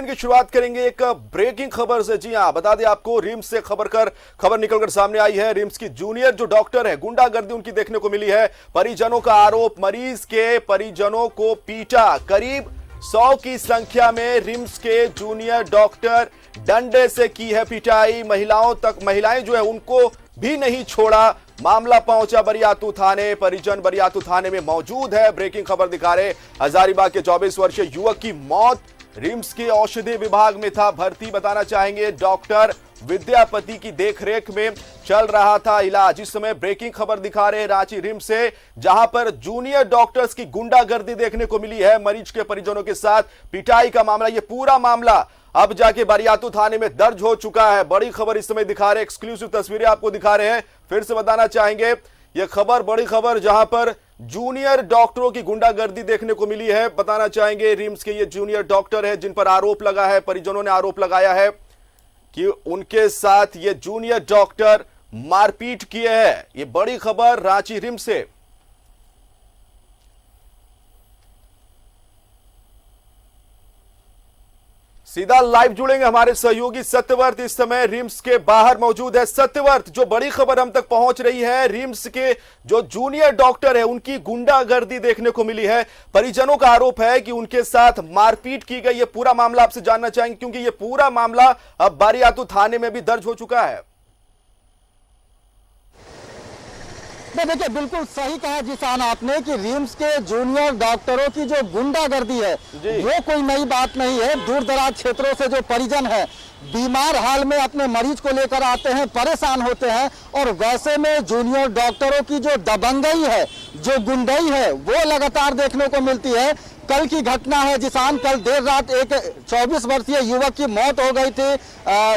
Bulletin की शुरुआत करेंगे एक ब्रेकिंग खबर से। जी हां, बता दें आपको, रिम्स से खबर निकलकर सामने आई है। रिम्स की जूनियर जो डॉक्टर है, गुंडागर्दी उनकी देखने को मिली है। परिजनों का आरोप, मरीज के परिजनों को पीटा। करीब 100 की संख्या में रिम्स के जूनियर डॉक्टर डंडे से की है पिटाई। महिलाएं जो है उनको भी नहीं छोड़ा। मामला पहुंचा बरियातू थाने। परिजन बरियातू थाने में मौजूद है। ब्रेकिंग खबर दिखा रहे, हजारीबाग के 24 वर्षीय युवक की मौत। रिम्स के औषधि विभाग में था भर्ती। बताना चाहेंगे, डॉक्टर विद्यापति की देखरेख में चल रहा था इलाज। इस समय ब्रेकिंग खबर दिखा रहे रांची रिम्स से, जहां पर जूनियर डॉक्टर्स की गुंडागर्दी देखने को मिली है। मरीज के परिजनों के साथ पिटाई का मामला, यह पूरा मामला अब जाके बरियातू थाने में दर्ज हो चुका है। बड़ी खबर इस समय दिखा रहे, एक्सक्लूसिव तस्वीरें आपको दिखा रहे हैं। फिर से बताना चाहेंगे, यह खबर बड़ी खबर, जहां पर जूनियर डॉक्टरों की गुंडागर्दी देखने को मिली है। बताना चाहेंगे, रिम्स के ये जूनियर डॉक्टर है जिन पर आरोप लगा है, परिजनों ने आरोप लगाया है कि उनके साथ ये जूनियर डॉक्टर मारपीट किए हैं। ये बड़ी खबर रांची रिम्स से। सीधा लाइव जुड़ेंगे, हमारे सहयोगी सत्यवर्त इस समय रिम्स के बाहर मौजूद है। सत्यवर्त, जो बड़ी खबर हम तक पहुंच रही है, रिम्स के जो जूनियर डॉक्टर है उनकी गुंडागर्दी देखने को मिली है। परिजनों का आरोप है कि उनके साथ मारपीट की गई। ये पूरा मामला आपसे जानना चाहेंगे, क्योंकि ये पूरा मामला अब बरियातू थाने में भी दर्ज हो चुका है। देखिए, बिल्कुल सही कहा जिसान आपने कि रिम्स के जूनियर डॉक्टरों की जो गुंडागर्दी है वो कोई नई बात नहीं है। दूर दराज क्षेत्रों से जो परिजन है, बीमार हाल में अपने मरीज को लेकर आते हैं, परेशान होते हैं, और वैसे में जूनियर डॉक्टरों की जो दबंगई है, जो गुंडई है, वो लगातार देखने को मिलती है। कल की घटना है जिसान, कल देर रात एक 24 वर्षीय युवक की मौत हो गई थी,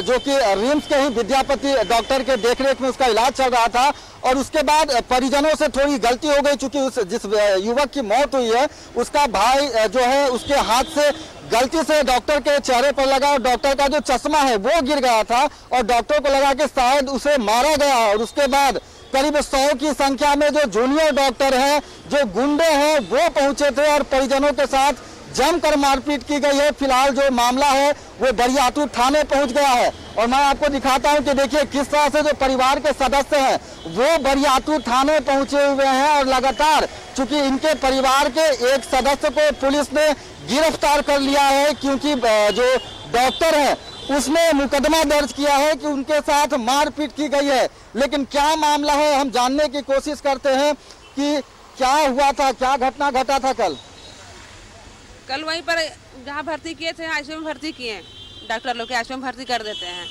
जो कि रिम्स के ही विद्यापति डॉक्टर के देखरेख में उसका इलाज चल रहा था। और उसके बाद परिजनों से थोड़ी गलती हो गई, चूंकि जिस युवक की मौत हुई है उसका भाई जो है उसके हाथ से गलती से डॉक्टर के चेहरे पर लगा, और डॉक्टर का जो चश्मा है वो गिर गया था, और डॉक्टर को लगा कि शायद उसे मारा गया। और उसके बाद करीब 100 की संख्या में जो जूनियर डॉक्टर हैं, जो गुंडे हैं, वो पहुंचे थे और परिजनों के साथ जमकर मारपीट की गई है। फिलहाल जो मामला है वो बरियातू थाने पहुंच गया है, और मैं आपको दिखाता हूं कि देखिए किस तरह से जो परिवार के सदस्य हैं वो बरियातू थाने पहुंचे हुए हैं। और लगातार चूंकि इनके परिवार के एक सदस्य को पुलिस ने गिरफ्तार कर लिया है, क्योंकि जो डॉक्टर है उसने मुकदमा दर्ज किया है कि उनके साथ मारपीट की गई है। लेकिन क्या मामला है, हम जानने की कोशिश करते हैं कि क्या हुआ था, क्या घटना घटा था कल वहीं पर जहाँ भर्ती किए थे, आईसीयू में भर्ती किए। डॉक्टर लोग के आईसीयू में भर्ती कर देते हैं,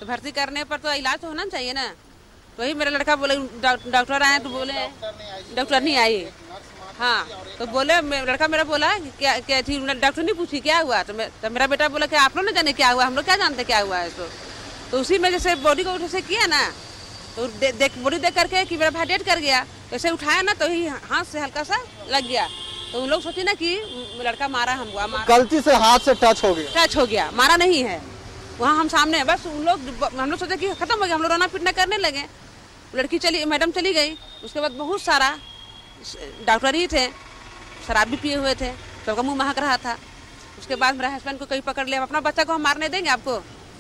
तो भर्ती करने पर तो इलाज तो होना चाहिए ना। तो वही मेरा लड़का बोले, डॉक्टर आए तो बोले डॉक्टर नहीं आई। हाँ, तो बोले लड़का मेरा बोला क्या थी, डॉक्टर नहीं पूछी क्या हुआ। तो मेरा बेटा बोला कि आप लोग न जाने क्या हुआ, हम लोग क्या जानते क्या हुआ है। तो उसी में जैसे बॉडी को उठे से किया ना, तो बॉडी देख करके कि मेरा भाई डेट कर गया, जैसे उठाया ना तो ही हाथ से हल्का सा लग गया। तो उन लोग सोचे ना कि लड़का मारा हमको, गलती से हाथ से टच हो गया, मारा नहीं है। वहाँ हम सामने, बस हम लोग सोचे कि खत्म हो गया, हम लोग रोना पीटना करने लगे। लड़की मैडम चली गई। उसके बाद बहुत सारा डॉक्टर ही थे, शराब भी पिए हुए थे, सबका मुंह महक रहा था। उसके बाद मेरा हस्बैंड को कहीं पकड़ लिया, अपना बच्चा को हम मारने देंगे, आपको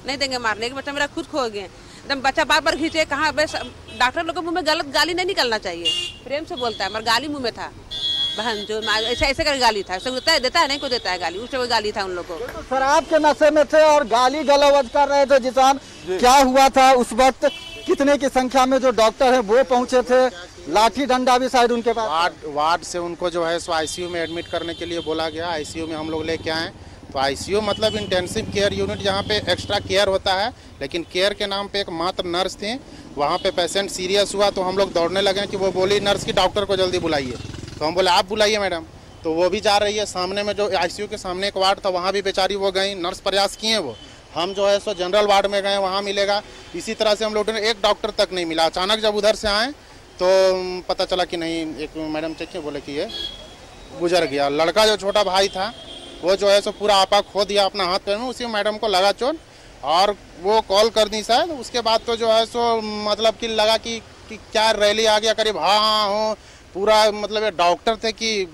नहीं देंगे मारने। एक बच्चा मेरा खुद खो गया, एकदम बच्चा बार बार खींचे। कहाँ बस डॉक्टर लोग के मुंह में गलत गाली नहीं निकलना चाहिए, प्रेम से बोलता है, मगर गाली मुंह में था। बहन जो ऐसे कर गाली था, देता है नहीं को देता है गाली, उससे कोई गाली था उन लोगों को। शराब के नशे में थे और गाली गलौज कर रहे थे। जिसान, क्या हुआ था उस वक्त, कितने की संख्या में जो डॉक्टर है वो पहुंचे थे, लाठी डंडा भी शायद उनके पास। वार्ड से उनको जो है सो आईसीयू में एडमिट करने के लिए बोला गया। आईसीयू में हम लोग लेके आए। तो आईसीयू मतलब इंटेंसिव केयर यूनिट, जहाँ पे एक्स्ट्रा केयर होता है, लेकिन केयर के नाम पे एक मात्र नर्स थी। वहाँ पे पेशेंट सीरियस हुआ तो हम लोग दौड़ने लगे कि वो बोली नर्स की डॉक्टर को जल्दी बुलाइए। तो हम बोले आप बुलाइए मैडम। तो वो भी जा रही है। सामने में जो आईसीयू के सामने एक वार्ड था, वहाँ भी बेचारी वो गई, नर्स प्रयास किए। वो हम जो है सो जनरल वार्ड में गए, वहाँ मिलेगा। इसी तरह से हम लोग एक डॉक्टर तक नहीं मिला। अचानक जब उधर से आए तो पता चला कि नहीं, एक मैडम चेक किए, बोले कि ये गुजर गया। लड़का जो छोटा भाई था वो जो है सो पूरा आपा खो दिया अपना हाथ पैर में। उसी मैडम को लगा चोट, और वो कॉल कर दी शायद। उसके बाद तो जो है सो मतलब कि लगा कि क्या रैली आ गया करीब। हाँ हो पूरा, मतलब ये डॉक्टर थे कि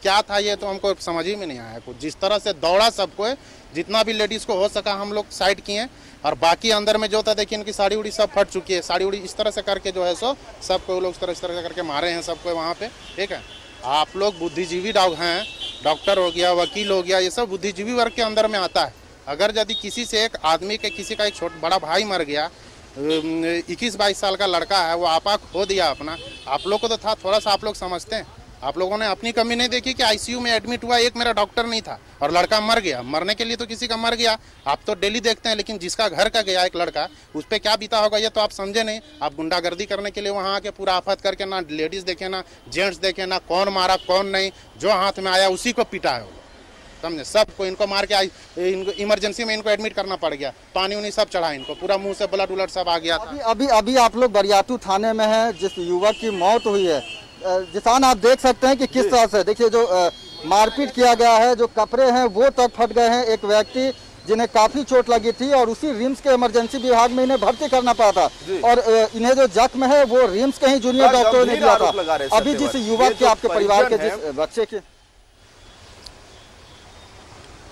क्या था ये तो हमको समझ ही में नहीं आया कुछ। जिस तरह से दौड़ा सबको, जितना भी लेडीज़ को हो सका हम लोग साइड किए, और बाकी अंदर में जो था देखिए इनकी साड़ी उड़ी सब फट चुकी है। साड़ी उड़ी इस तरह से करके जो है सो सबको लोग इस तरह से करके मारे हैं सबको वहाँ पे। ठीक है, आप लोग बुद्धिजीवी हैं, डॉक्टर हो गया, वकील हो गया, ये सब बुद्धिजीवी वर्ग के अंदर में आता है। अगर यदि किसी से एक आदमी के किसी का एक बड़ा भाई मर गया, 21-22 साल का लड़का है, वो आपा खो दिया अपना, आप लोग को तो था, थोड़ा सा आप लोग समझते हैं। आप लोगों ने अपनी कमी नहीं देखी कि आईसीयू में एडमिट हुआ एक मेरा डॉक्टर नहीं था और लड़का मर गया। मरने के लिए तो किसी का मर गया, आप तो डेली देखते हैं, लेकिन जिसका घर का गया एक लड़का, उस पर क्या बीता होगा ये तो आप समझे नहीं। आप गुंडागर्दी करने के लिए वहाँ आके पूरा आफत करके ना लेडीज़ देखे ना जेंट्स देखे, ना कौन मारा कौन नहीं, जो हाथ में आया उसी को पीटा है, समझे। सबको इनको मार के इनको इमरजेंसी में इनको एडमिट करना पड़ गया, पानी उनी सब चढ़ा इनको, पूरा मुंह से ब्लड उलट सब आ गया था। अभी आप लोग बरियातू थाने में हैं, जिस युवक की मौत हुई है, जिसान आप देख सकते हैं कि किस तरह से देखिए जो मारपीट किया गया है, जो कपड़े हैं वो तक फट गए हैं। एक व्यक्ति जिन्हें काफी चोट लगी थी और उसी रिम्स के इमरजेंसी विभाग में इन्हें भर्ती करना पड़ा था, और इन्हें जो जख्म है वो रिम्स के ही जूनियर डॉक्टरों ने दिया था। अभी जिस युवक के, आपके परिवार के, जिस बच्चे के,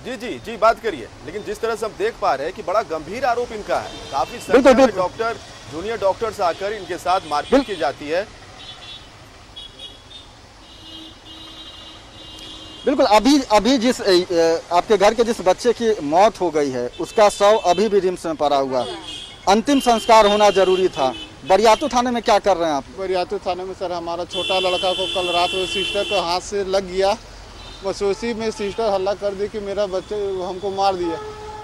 जी बात करिए। लेकिन जिस तरह से हम देख पा रहे हैं कि बड़ा गंभीर आरोप इनका है, काफी संख्या में डॉक्टर, जूनियर डॉक्टर्स आकर इनके साथ मारपीट की जाती है। बिल्कुल, अभी जिस आपके घर के जिस बच्चे की मौत हो गई है उसका शव अभी भी रिम्स में पड़ा हुआ है, अंतिम संस्कार होना जरूरी था। बरियातू थाने में क्या कर रहे हैं आप? बरियातू थाने में सर हमारा छोटा लड़का को कल रात में सिस्टर को हाथ से लग गया, बस उसी में सिस्टर हल्ला कर दी कि मेरा बच्चे हमको मार दिया।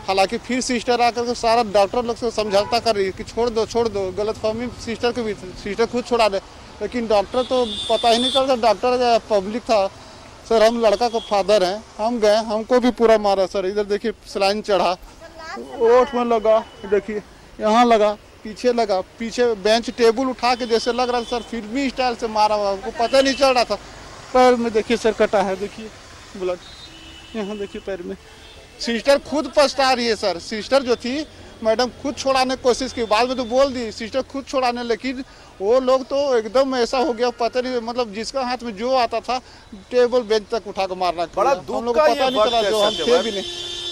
हालांकि फिर सिस्टर आकर के सारा डॉक्टर लोग से समझौता कर रही है कि छोड़ दो, गलतफहमी सिस्टर के भी, सिस्टर खुद छोड़ा दे, लेकिन डॉक्टर तो पता ही नहीं चलता डॉक्टर पब्लिक था। सर हम लड़का को फादर हैं, हम गए, हमको भी पूरा मारा सर। इधर देखिए सलाइन चढ़ा, ओठ में लगा, देखिए यहाँ लगा, पीछे लगा, पीछे बेंच टेबल उठा के जैसे लग रहा था सर फिल्मी स्टाइल से मारा हुआ, हमको पता नहीं चल रहा था। पैर में देखिए सर कटा है, देखिए ब्लड, यहाँ देखिए पैर में। सिस्टर खुद पछता रही है सर, सिस्टर जो थी मैडम खुद छोड़ाने की कोशिश की, बाद में तो बोल दी सिस्टर खुद छोड़ाने, लेकिन वो लोग तो एकदम ऐसा हो गया पता नहीं, मतलब जिसका हाथ में जो आता था टेबल बेंच तक उठा कर मारना, बड़ा हम लोग को पता नहीं चला, जो हम थे भी नहीं।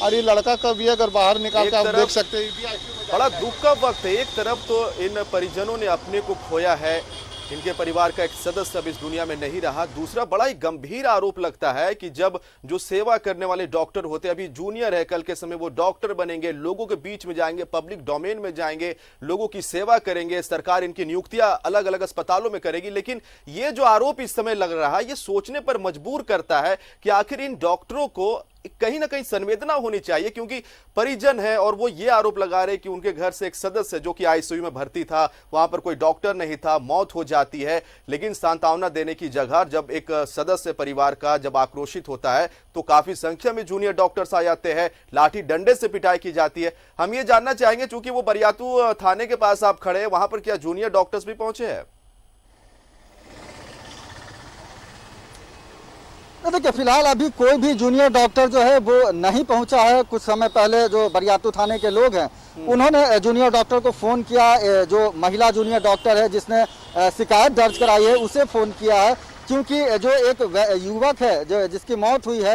और ये लड़का का भी अगर बाहर निकाल के आप देख सकते हैं, बड़ा दुख का वक्त है। एक तरफ तो इन परिजनों ने अपने को खोया है, इनके परिवार का एक सदस्य अब इस दुनिया में नहीं रहा। दूसरा बड़ा ही गंभीर आरोप लगता है कि जब जो सेवा करने वाले डॉक्टर होते हैं, अभी जूनियर है, कल के समय वो डॉक्टर बनेंगे, लोगों के बीच में जाएंगे, पब्लिक डोमेन में जाएंगे, लोगों की सेवा करेंगे, सरकार इनकी नियुक्तियां अलग अलग अस्पतालों में करेगी। लेकिन ये जो आरोप इस समय लग रहा है, ये सोचने पर मजबूर करता है कि आखिर इन डॉक्टरों को कहीं ना कहीं संवेदना होनी चाहिए, क्योंकि परिजन है और वो ये आरोप लगा रहे कि उनके घर से एक सदस्य जो कि आईसीयू में भर्ती था, वहां पर कोई डॉक्टर नहीं था, मौत हो जाती है। लेकिन सांत्वना देने की जगह जब एक सदस्य परिवार का जब आक्रोशित होता है तो काफी संख्या में जूनियर डॉक्टर्स आ जाते हैं, लाठी डंडे से पिटाई की जाती है। हम ये जानना चाहेंगे, चूंकि वो बरियातू थाने के पास आप खड़े हैं, वहां पर क्या जूनियर डॉक्टर्स भी पहुंचे हैं? देखिए फिलहाल अभी कोई भी जूनियर डॉक्टर जो है वो नहीं पहुंचा है। कुछ समय पहले जो बरियातू थाने के लोग हैं उन्होंने जूनियर डॉक्टर को फोन किया, जो महिला जूनियर डॉक्टर है जिसने शिकायत दर्ज कराई है उसे फोन किया है, क्योंकि जो एक युवक है जो जिसकी मौत हुई है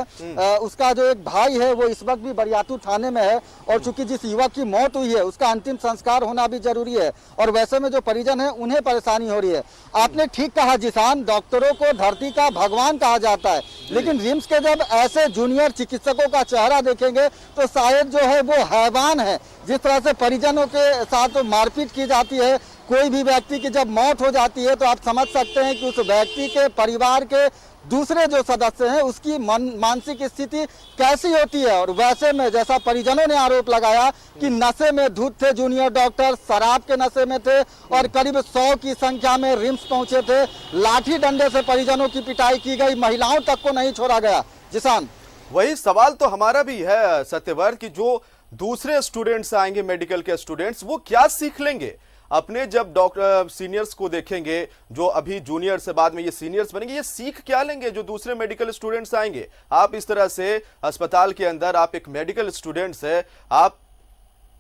उसका जो एक भाई है वो इस वक्त भी बरियातू थाने में है, और चूंकि जिस युवक की मौत हुई है उसका अंतिम संस्कार होना भी जरूरी है, और वैसे में जो परिजन है उन्हें परेशानी हो रही है। आपने ठीक कहा जिसान, डॉक्टरों को धरती का भगवान कहा जाता है, लेकिन रिम्स के जब ऐसे जूनियर चिकित्सकों का चेहरा देखेंगे तो शायद जो है वो हैवान है। जिस तरह से परिजनों के साथ मारपीट की जाती है, कोई भी व्यक्ति की जब मौत हो जाती है तो आप समझ सकते हैं कि उस व्यक्ति के परिवार के दूसरे जो सदस्य हैं उसकी मानसिक स्थिति कैसी होती है। और वैसे में जैसा परिजनों ने आरोप लगाया कि नशे में धुत थे जूनियर डॉक्टर, शराब के नशे में थे और करीब 100 की संख्या में रिम्स पहुंचे थे, लाठी डंडे से परिजनों की पिटाई की गई, महिलाओं तक को नहीं छोड़ा गया। जिसान, वही सवाल तो हमारा भी है सत्यव्रत कि जो दूसरे स्टूडेंट्स आएंगे, मेडिकल के स्टूडेंट्स, वो क्या सीख लेंगे अपने जब डॉक्टर सीनियर्स को देखेंगे, जो अभी जूनियर से बाद में ये सीनियर्स बनेंगे, ये सीख क्या लेंगे जो दूसरे मेडिकल स्टूडेंट्स आएंगे? आप इस तरह से अस्पताल के अंदर, आप एक मेडिकल स्टूडेंट्स है, आप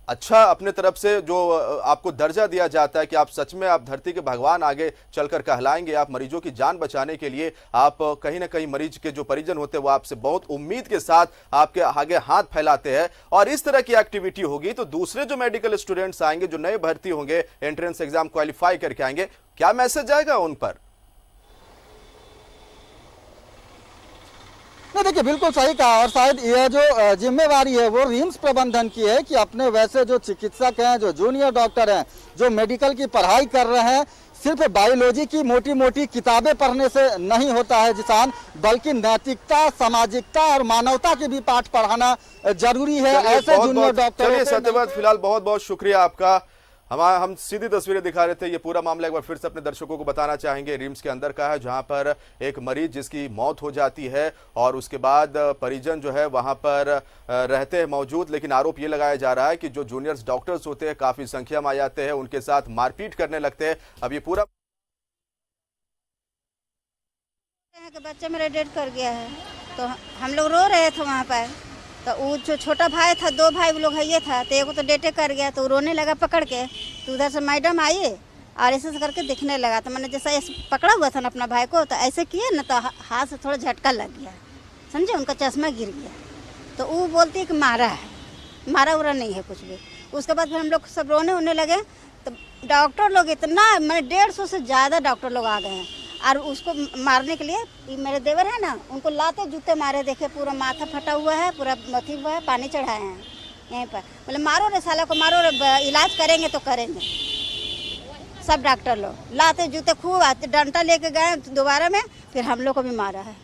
अच्छा अपने तरफ से जो आपको दर्जा दिया जाता है कि आप सच में आप धरती के भगवान आगे चलकर कहलाएंगे, आप मरीजों की जान बचाने के लिए आप कहीं ना कहीं मरीज के जो परिजन होते हैं वो आपसे बहुत उम्मीद के साथ आपके आगे हाथ फैलाते हैं। और इस तरह की एक्टिविटी होगी तो दूसरे जो मेडिकल स्टूडेंट्स आएंगे, जो नए भर्ती होंगे, एंट्रेंस एग्जाम क्वालिफाई करके आएंगे, क्या मैसेज आएगा उन पर? नहीं देखिए, बिल्कुल सही कहा। और शायद यह जो जिम्मेवारी है वो रिम्स प्रबंधन की है कि अपने वैसे जो चिकित्सक हैं, जो जूनियर डॉक्टर हैं, जो मेडिकल की पढ़ाई कर रहे हैं, सिर्फ बायोलॉजी की मोटी मोटी किताबें पढ़ने से नहीं होता है जिसान, बल्कि नैतिकता, सामाजिकता और मानवता के भी पाठ पढ़ाना जरूरी है। ऐसे जूनियर डॉक्टर। चलिए सत्यव्रत, फिलहाल बहुत बहुत शुक्रिया आपका। हम सीधी तस्वीरें दिखा रहे थे। ये पूरा मामला एक बार फिर से अपने दर्शकों को बताना चाहेंगे, रिम्स के अंदर का है, जहां पर एक मरीज जिसकी मौत हो जाती है और उसके बाद परिजन जो है वहां पर रहते हैं मौजूद, लेकिन आरोप ये लगाया जा रहा है कि जो जूनियर्स डॉक्टर्स होते हैं काफी संख्या में आ जाते हैं, उनके साथ मारपीट करने लगते हैं। अब ये पूरा बच्चा मेरा डेथ कर गया है, तो हम लोग रो रहे थे वहाँ पर। तो वो जो छोटा भाई था, 2 भाई वो लोग है ये था, तो एक तो डेटे कर गया, तो रोने लगा पकड़ के। तो उधर से मैडम आई और ऐसे करके दिखने लगा, तो मैंने जैसा ऐसे पकड़ा हुआ था ना अपना भाई को, तो ऐसे किए ना, तो हाथ से थोड़ा झटका लग गया, समझे, उनका चश्मा गिर गया। तो वो बोलती है कि मारा है, मारा उरा नहीं है कुछ भी। उसके बाद फिर हम लोग सब रोने होने लगे। तो डॉक्टर लोग इतना, मैंने 150 से ज़्यादा डॉक्टर लोग आ गए हैं और उसको मारने के लिए मेरे देवर है ना, उनको लाते जूते मारे, देखे पूरा माथा फटा हुआ है, पूरा मथी हुआ है, पानी चढ़ाए हैं यहीं पर। बोले मारो रे साला को, मारो रे, इलाज करेंगे तो करेंगे। सब डॉक्टर लोग लाते जूते खूब आते, डंडा लेके गए दोबारा में, फिर हम लोग को भी मारा है।